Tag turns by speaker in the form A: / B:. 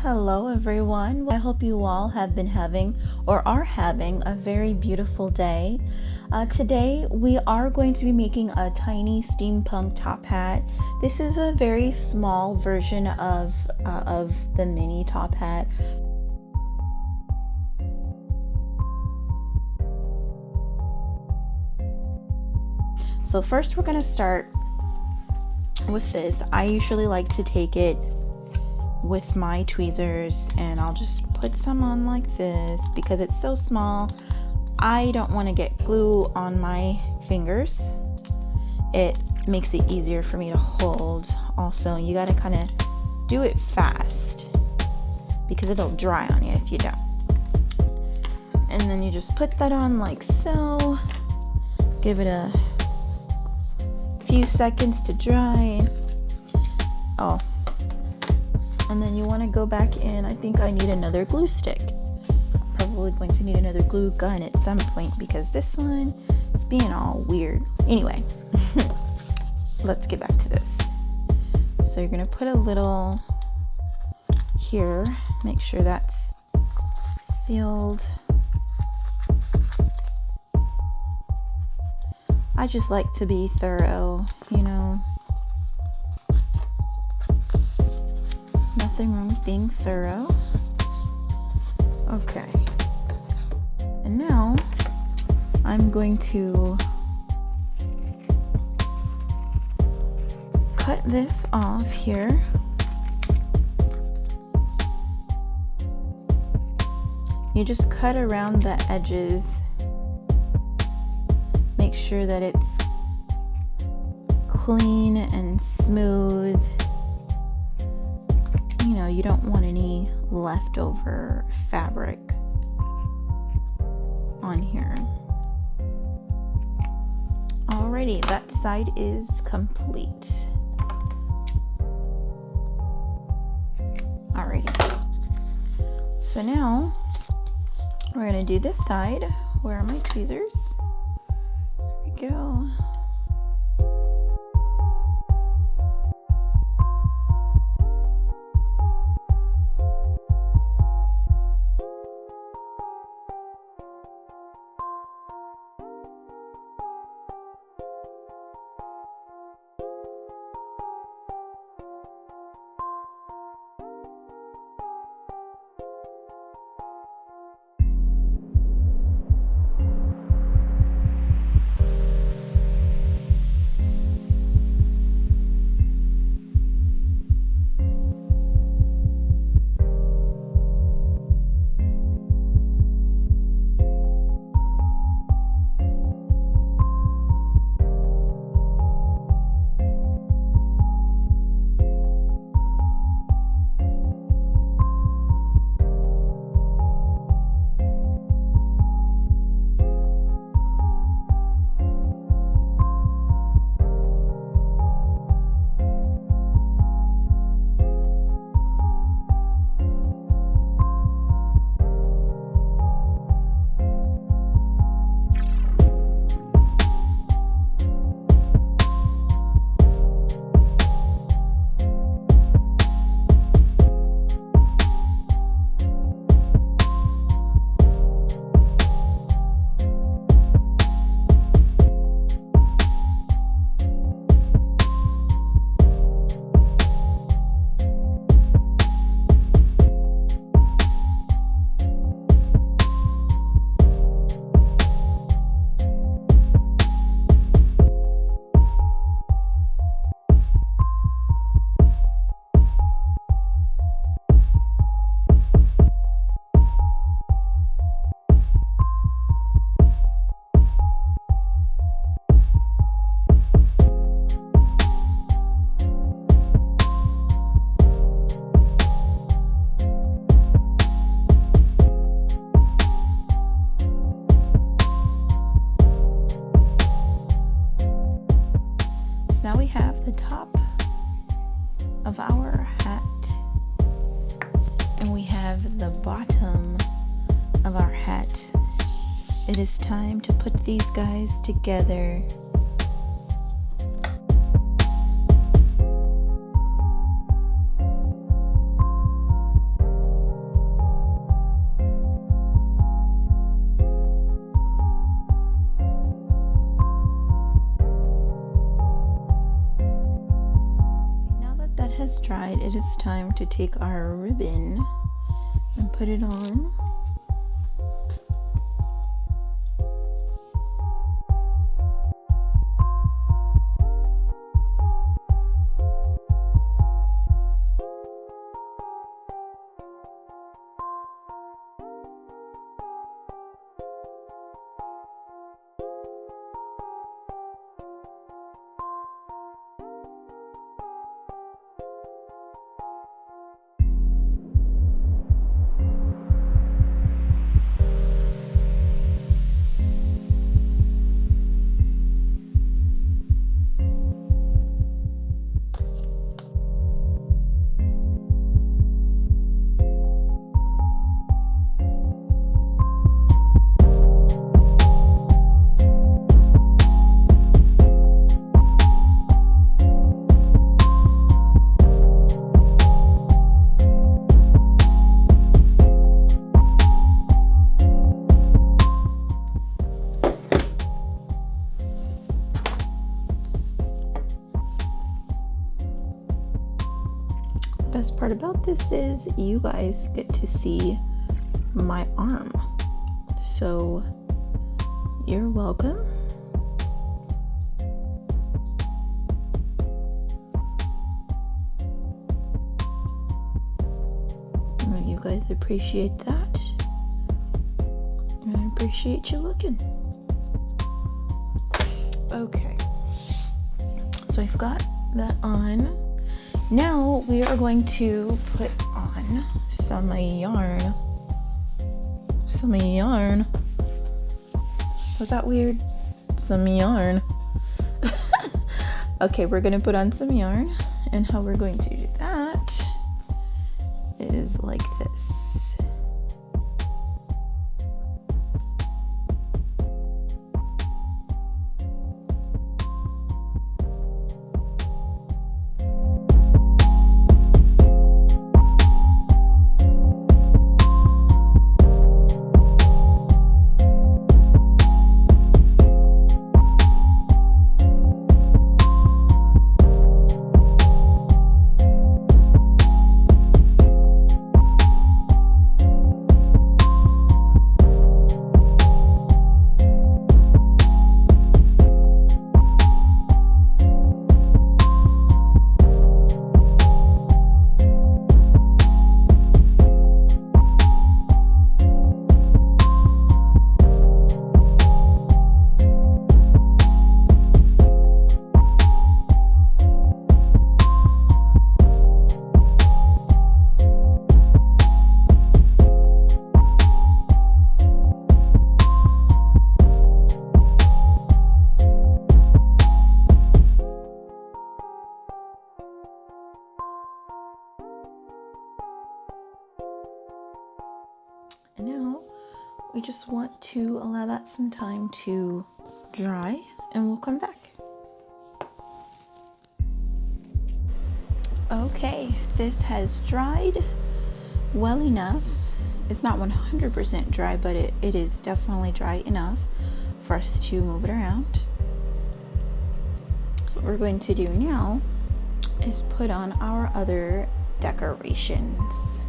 A: Hello everyone. I hope you all have been having or are having a very beautiful day. Today we are going to be making a tiny steampunk top hat. This is a very small version of the mini top hat. So first we're going to start with this. I usually like to take it with my tweezers and I'll just put some on like this because it's so small. I don't want to get glue on my fingers. It makes it easier for me to hold. Also, you got to kind of do it fast because it'll dry on you if you don't. And then you just put that on like so. Give it a few seconds to dry. And then you want to go back in. I think I need another glue stick. Probably going to need another glue gun at some point because this one is being all weird. Anyway, let's get back to this. So you're going to put a little here. Make sure that's sealed. I just like to be thorough, you know. Nothing wrong with being thorough. Okay. And now I'm going to cut this off here. You just cut around the edges. Make sure that it's clean and smooth. You know, you don't want any leftover fabric on here. Alrighty, that side is complete. Alrighty. So now we're gonna do this side. Where are my tweezers? There we go. Now we have the top of our hat and we have the bottom of our hat. It is time to put these guys together. has dried, it is time to take our ribbon and put it on. Best part about this is you guys get to see my arm, so you're welcome. You guys appreciate that, and I appreciate you looking. Okay, so I've got that on. Now we are going to put on some yarn. Was that weird? Some yarn. Okay, we're gonna put on some yarn, and how we're going to do that is like this. And now we just want to allow that some time to dry, and we'll come back. Okay, this has dried well enough. It's not 100% dry, but it is definitely dry enough for us to move it around. What we're going to do now is put on our other decorations.